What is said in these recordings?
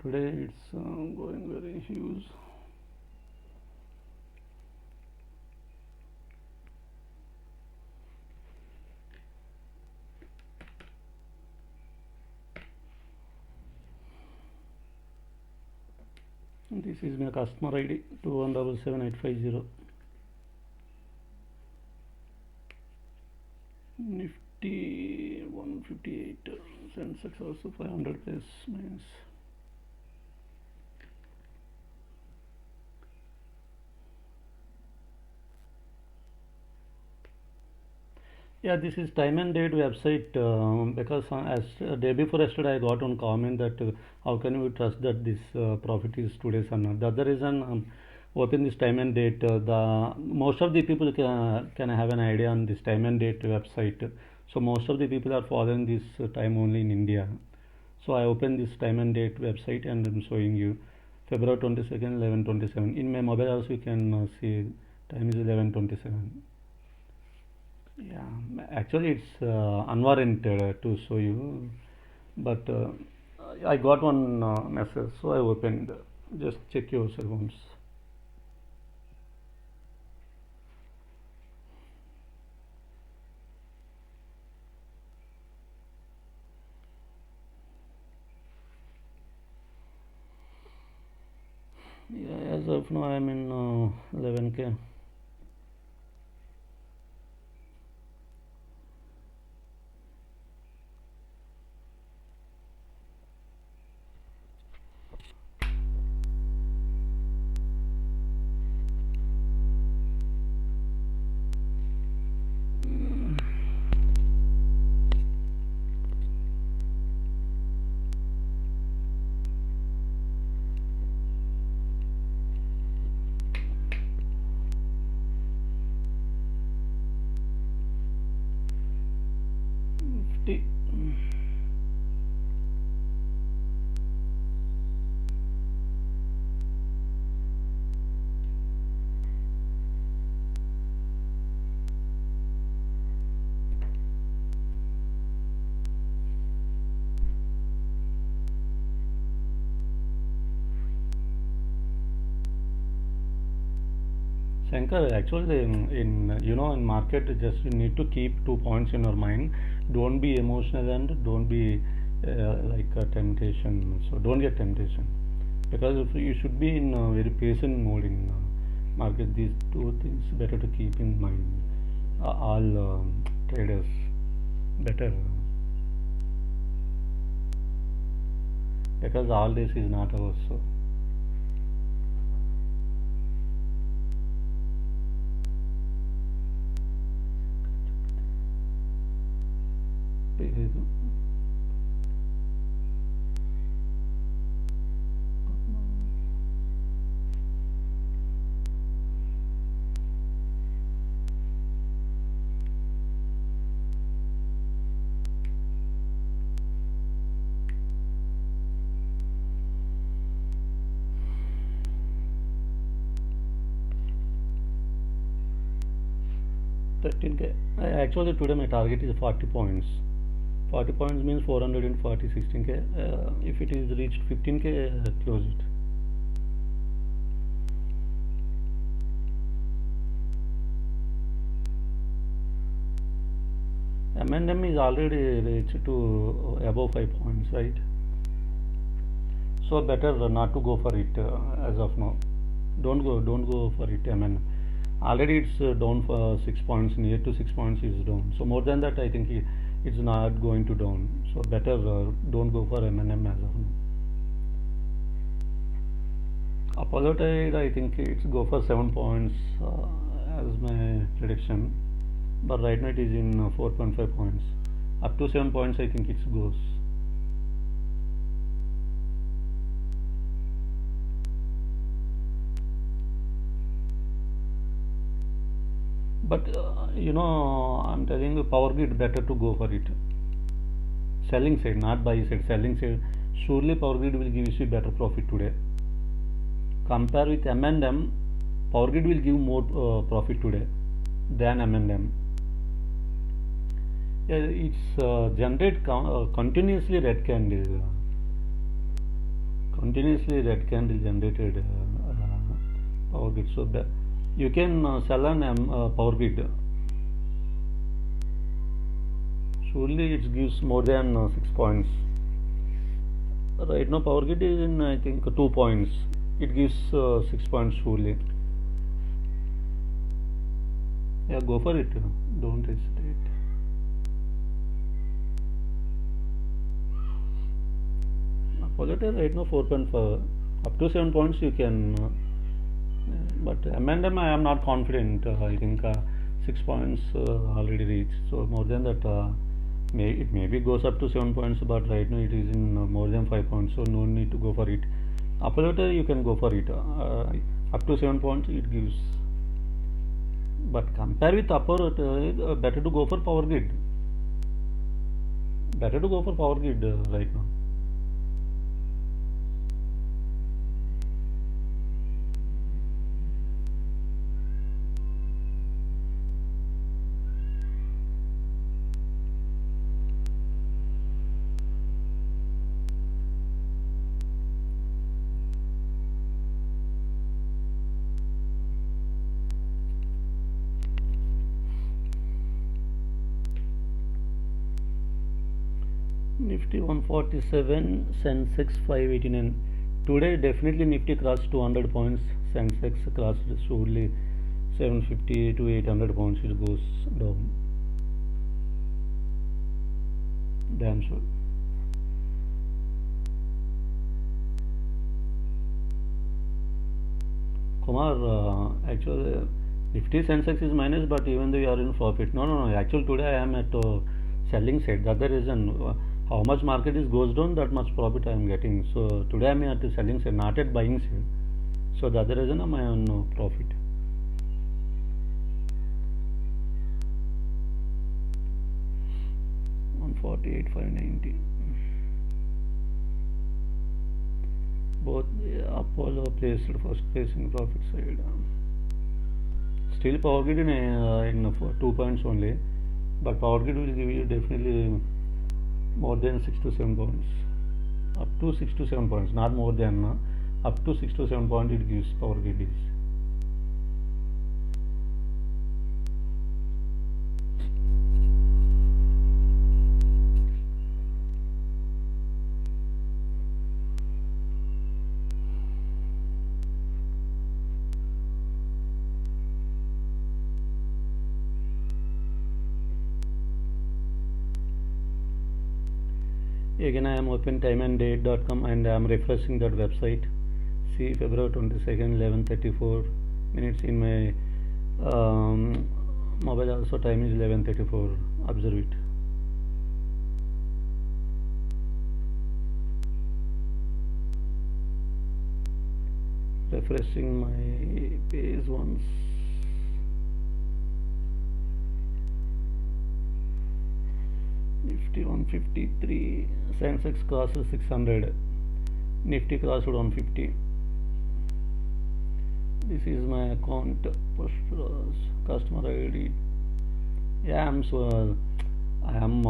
Today it's going very huge. This is my customer ID 2177850. Nifty 158, Sensex also 500 plus minus. Yeah, this is time and date website because as day before yesterday I got one comment that how can we trust that this profit is today's or not. The other reason open this time and date. The most of the people can have an idea on this time and date website. So most of the people are following this time only in India. So I open this time and date website and I'm showing you February 22nd 11:27. In my mobile also you can see time is 11:27. Yeah, actually it's unwarranted to show you, but I got one message, so I opened. Just check yourself once. Yeah, as of now I'm in 11K. Shankar, actually, in market, just you need to keep 2 points in your mind. Don't be emotional and don't be like a temptation. So don't get temptation because if you should be in a very patient mode in market. These two things better to keep in mind. All traders better because all this is not ours. So. It- 13K. Actually, today my target is 40 points. 40 points means 440 16K. If it is reached 15K, close it. M&M is already reached to above 5 points, right? So better not to go for it as of now. Don't go for it. I mean, already it's down for 6 points. Near to 6 points is down. So more than that, I think it's not going to down. So better don't go for M&M as of now. Apollo Tide, I think it's go for 7 points as my prediction. But right now it is in 4.5 points. Up to 7 points, I think it goes. But I'm telling you, Power Grid better to go for it. Selling side, not buy side. Selling side, surely Power Grid will give you better profit today. Compare with M&M, Power Grid will give more profit today than M&M. Yeah, it's generate continuously red candle. continuously red candle generated power grid. So you can sell an power grid. Surely it gives more than 6 points. Right now power grid is in I think 2 points. It gives 6 points surely. Yeah, go for it. Don't hesitate. Positive right now 4.5. Up to 7 points you can. But M&M I am not confident. I think 6 points already reached. So more than that, it maybe goes up to 7 points. But right now it is in more than 5 points. So no need to go for it. Upper you can go for it. Up to 7 points it gives. But compare with upper, better to go for power grid. Better to go for power grid right now. Nifty 147, Sensex 589. Today definitely Nifty crossed 200 points. Sensex crossed surely 750 to 800 points. It goes down. Damn sure. Kumar, actually Nifty Sensex is minus, but even though you are in profit. No. Actually today I am at selling side. That's the reason. How much market is goes down, that much profit I am getting. So today I am at selling side, not at buying side. So that's the reason I am on profit. On 48,590. Both Apollo placed first place in profit side. Still power grid in 2 points only, but power grid will give you definitely more than 6 to 7 points. Up to 6 to 7 points, not more than. Up to 6 to 7 points it gives power grid is. Again I am open timeanddate.com and I am refreshing that website. See February 22nd 11:34 minutes in my mobile also time is 11:34. Observe it. Refreshing my page once. Nifty 153, Sensex crosses 600, Nifty crossed 150. This is my account, customer ID. Yeah, I am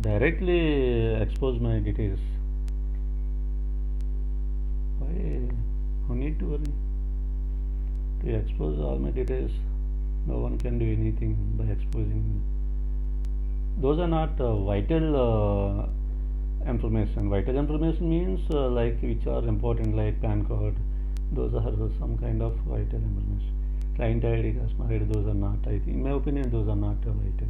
directly expose my details. Why? No need to worry. To expose all my details, no one can do anything by exposing. Those are not vital information. Vital information means like which are important, like PAN card. Those are some kind of vital information. Client ID, customer ID, those are not. I think, in my opinion, those are not vital.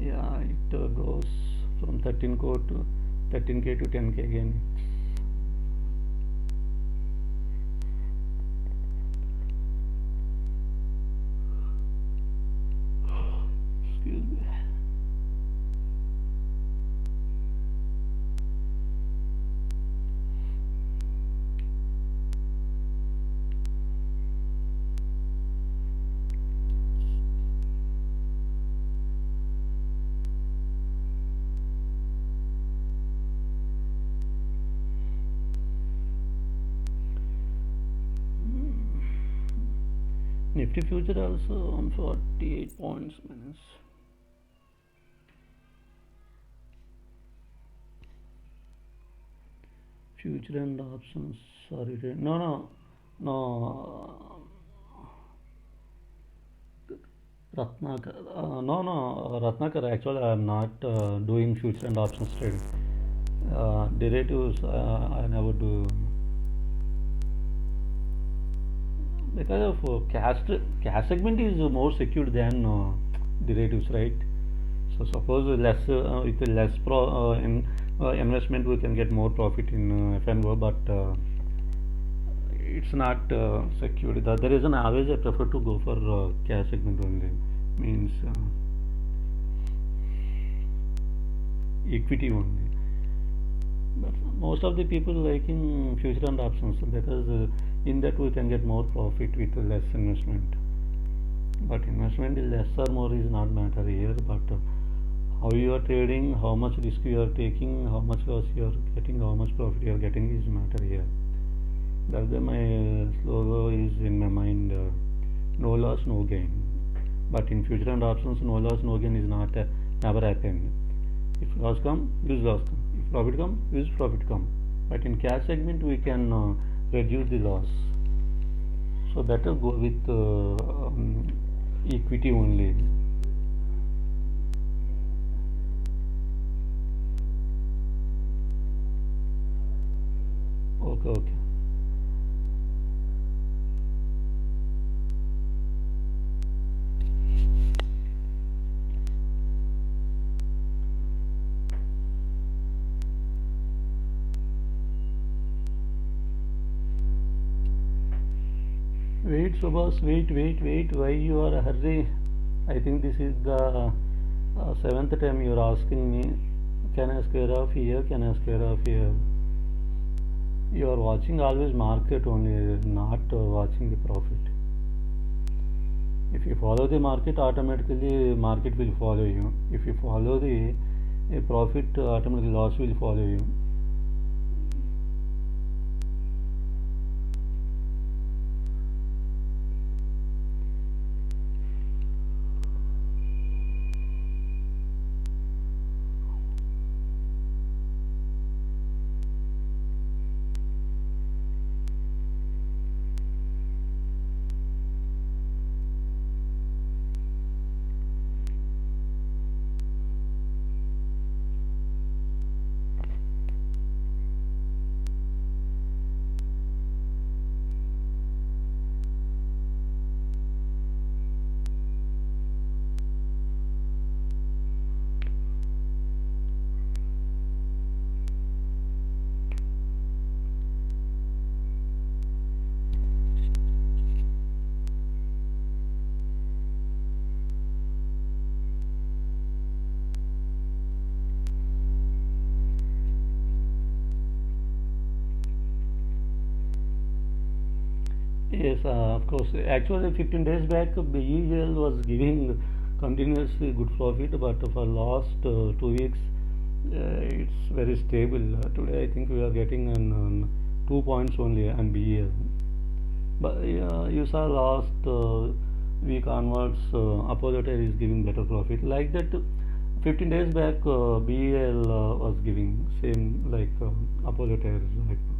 Yeah, it goes from 13K to 10K again. Excuse me. Nifty future also on 48 points minus. Future and options. Sorry, no, no, no. Ratnakar. No, no, Ratnakar. Actually, I am not doing future and options trading. Derivatives, I never do because of cash segment is more secure than derivatives, right? So suppose with less investment we can get more profit in FNO, but it's not secured. The other reason always I prefer to go for cash segment only. Means equity only. But most of the people liking future and options because in that we can get more profit with less investment. But investment is less or more is not matter here. But how you are trading, how much risk you are taking, how much loss you are getting, how much profit you are getting is matter here. That's why my slogan is in my mind: no loss, no gain. But in future and options, no loss, no gain is not never happen. If loss come, use loss come. If profit come, use profit come. But in cash segment, we can reduce the loss. So better go with equity only. Okay, okay. Wait, Subhas, wait, wait, wait. Why you are hurry? I think this is the seventh time you are asking me. Can I square off here? Can I square off here? You are watching always market only, not watching the profit. If you follow the market, automatically market will follow you. If you follow the profit, automatically loss will follow you. Yes, of course. Actually, 15 days back, BEL was giving continuously good profit, but for last 2 weeks, it's very stable. Today, I think we are getting an 2 points only on BEL. But you saw last week onwards, Apollo Tyre is giving better profit. Like that, 15 days back, BEL was giving same like Apollo Tyre right now.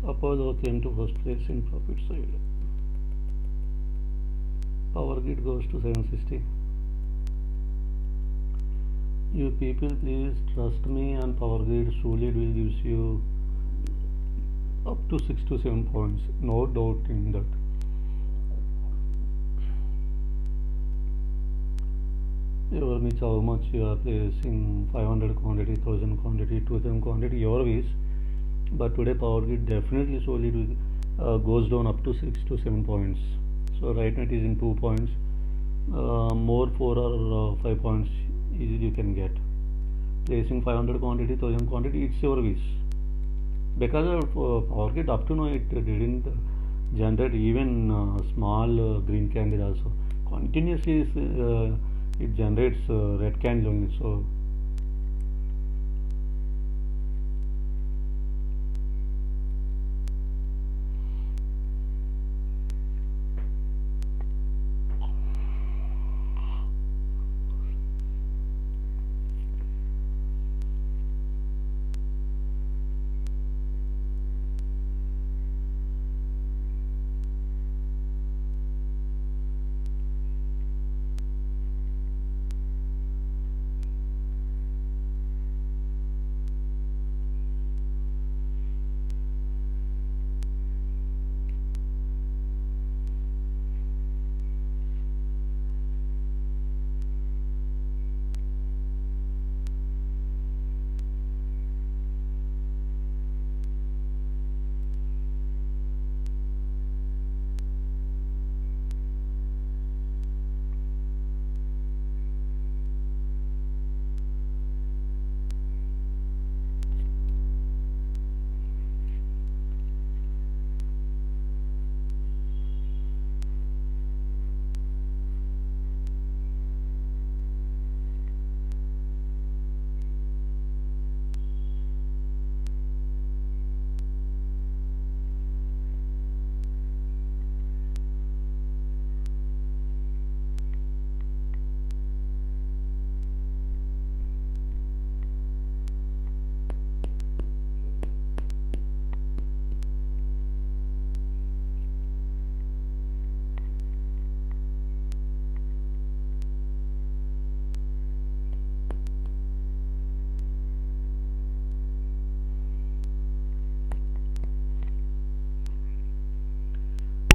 Apollo came to first place in profit side. Power grid goes to 760. You people, please trust me, and Power Grid surely it will gives you up to 6 to 7 points. No doubt in that. Your means how much you are placing 500 quantity, 1000 quantity, 2000 quantity, your wish. But today Power Grid definitely slowly goes down up to 6 to 7 points. So right now it is in 2 points. More 4 or 5 points easily you can get. Placing 500 quantity, 1000 quantity, it's your wish. Because of Power Grid up to now it didn't generate even small green candle also. Continuously it generates red candle only. So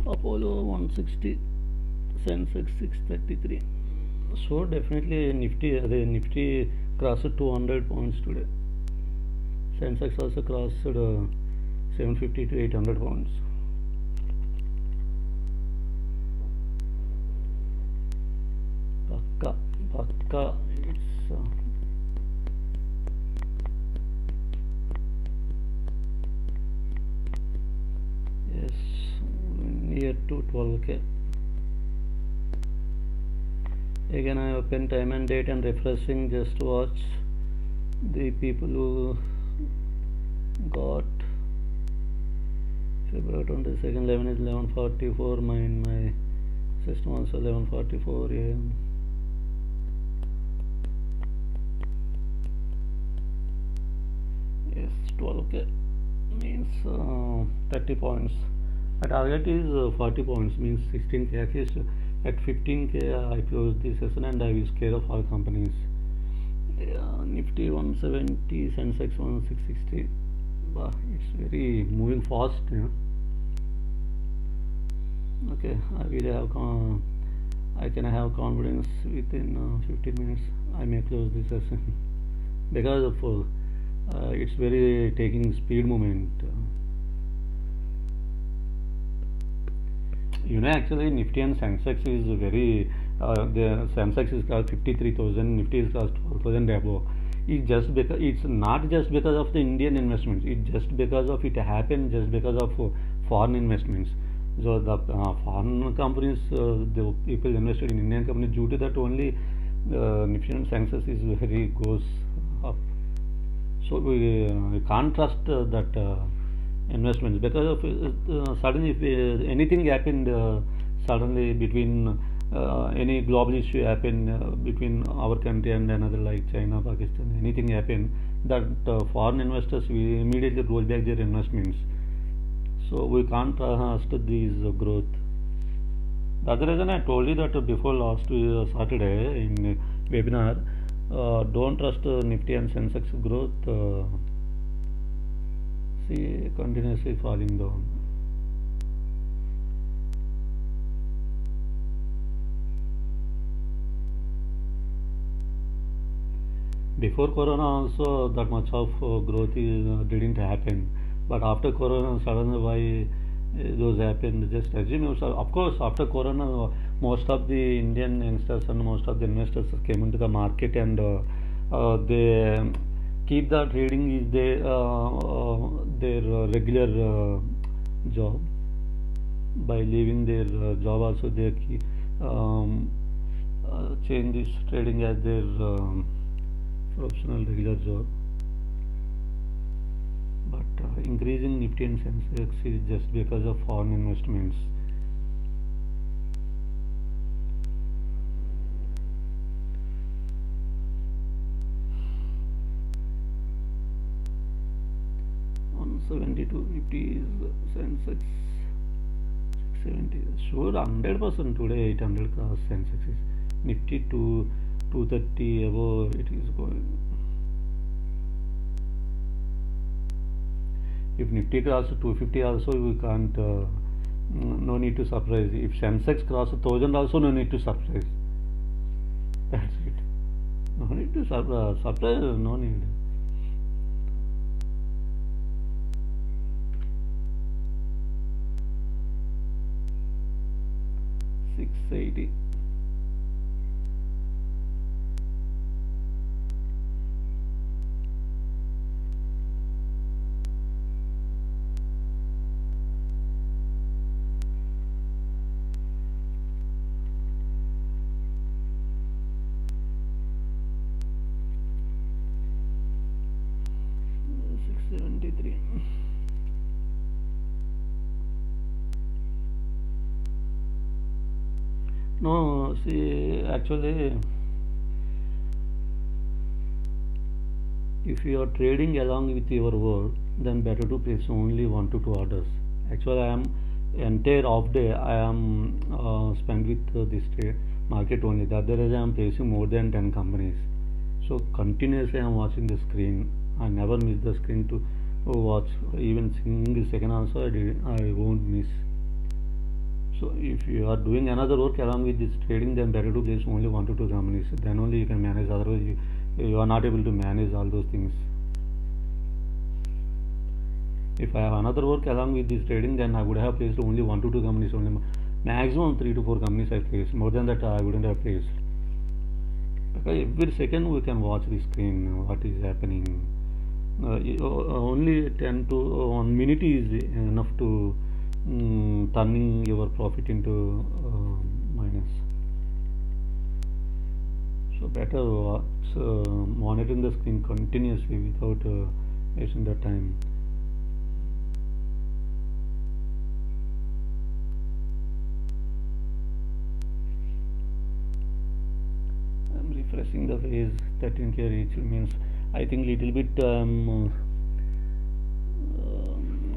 Apollo 160, Sensex 633. So definitely Nifty, the Nifty crossed 200 points today. Sensex also crossed 750 to 800 points. Pakka, Pakka, it's yes, near to 12k. Again, I open time and date and refreshing just to watch the people who got February 22nd, 11 is 11:44. My system also 11:44 a.m. Yes, 12k means 30 points. My target is 40 points means 16k. At least at 15k I close the session and I will scale of all companies. Nifty 170, Sensex 1660. It's very moving fast. Okay, I can have confidence within 15 minutes. I may close this session because of it's very taking speed movement. Actually, Nifty and Sensex is very. The Sensex is cost 53,000, Nifty is cost 4,000 above. It's just because it's not just because of the Indian investments. It's just because of it happened just because of foreign investments. So the foreign companies, the people invested in Indian companies. Due to that only, Nifty and Sensex is very goes up. So we can't trust that investments because of suddenly if anything happened suddenly between any global issue happen between our country and another like China, Pakistan, anything happen that foreign investors will immediately roll back their investments. So we can't trust these growth. The other reason I told you that before last Saturday in webinar, don't trust Nifty and Sensex growth. See, continuously falling down. Before corona also that much of growth didn't happen, but after corona suddenly why those happened, just assume yourself. Of course after corona most of the Indian youngsters and most of the investors came into the market, and they keep the trading is their regular job. By leaving their job also they change this trading as their professional regular job. But increasing Nifty and Sensex is just because of foreign investments. On 72 Nifty is Sensex 670. Sure, 100% today 800 cross Sensex is. Nifty to 230 above it is going. If Nifty crosses 250 also we can't, no need to surprise. If Sensex crosses 1000 also no need to surprise. That's it. No need to surprise, no need. Six 80. No, see, actually, if you are trading along with your work, then better to place only 1 to 2 orders. Actually, I am entire off day I am spent with this trade market only. The other day I am placing more than 10 companies. So continuously I am watching the screen. I never miss the screen to watch even single second also. I won't miss. So if you are doing another work along with this trading, then better to place only 1 to 2 companies. Then only you can manage. Otherwise, you are not able to manage all those things. If I have another work along with this trading, then I would have placed only 1 to 2 companies only. Maximum 3 to 4 companies I placed. More than that, I wouldn't have placed. Because every second we can watch the screen. What is happening? Only 10 to 1 minute is enough to turning your profit into minus. So better watch, monitoring the screen continuously without wasting the time. I'm refreshing the phase. 13K reach means I think little bit.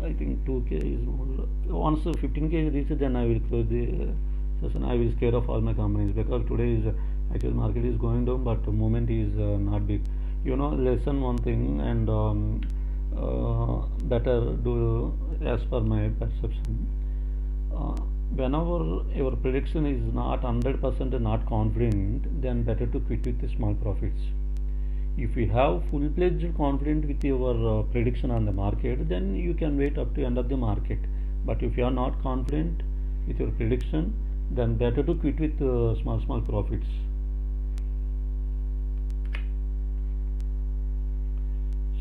I think 2K is more. Once 15K reaches, then I will close the session. I will scare off all my companies, because today is actual market is going down, but the movement is not big. Lesson one thing, and better do as per my perception. Whenever your prediction is not 100% not confident, then better to quit with the small profits. If you have full-fledged confidence with your prediction on the market, then you can wait up to end of the market. But if you are not confident with your prediction, then better to quit with small profits.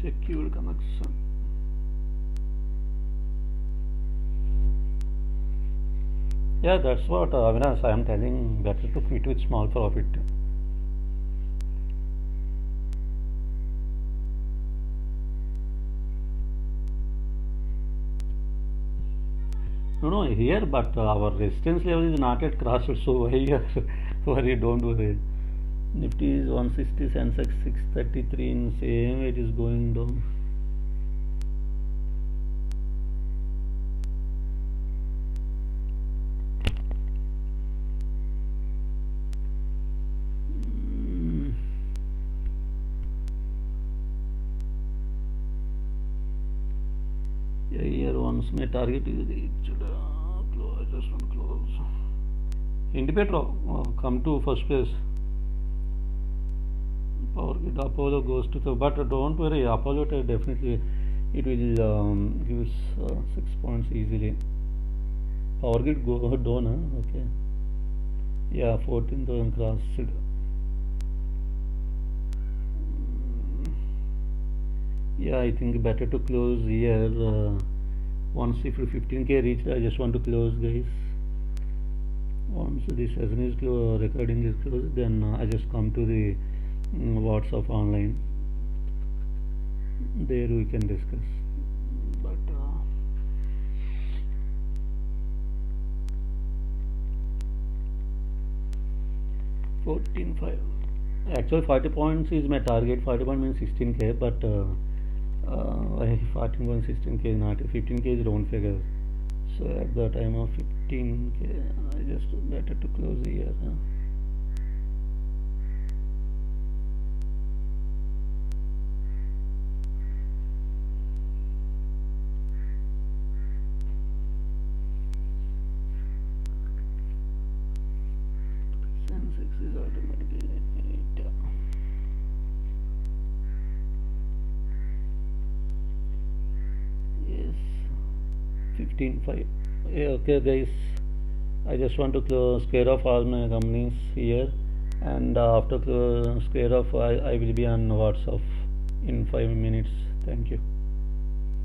Secure connection. Yeah, that's what Avinash I am telling. Better to quit with small profit. No, here, but our resistance level is not yet crossed, so why you are worried? Don't worry. Nifty is 160, Sensex 633, in same it is going down. Yeah, here once my target is reached. Close, just one close. Indipetro, come to first place. Power Grid Apollo goes to the, but don't worry, Apollo definitely it will give us 6 points easily. Power Grid go down, huh? Okay. Yeah, 14,000 crossed. Yeah, I think better to close here. Once if 15k reached, I just want to close, guys. Once this session is recording is closed, then I just come to the WhatsApp online. There we can discuss. But 14.5. Actually, 40 points is my target. 40 points means 16k, but 14 points 16k is not. 15k is round figure. So at the time of 15k, I just better to close here. Huh? Sensex is automatically 8. Yes, 15.5. Yeah, okay, guys. I just want to square off all my companies here, and after square off, I will be on WhatsApp in 5 minutes. Thank you.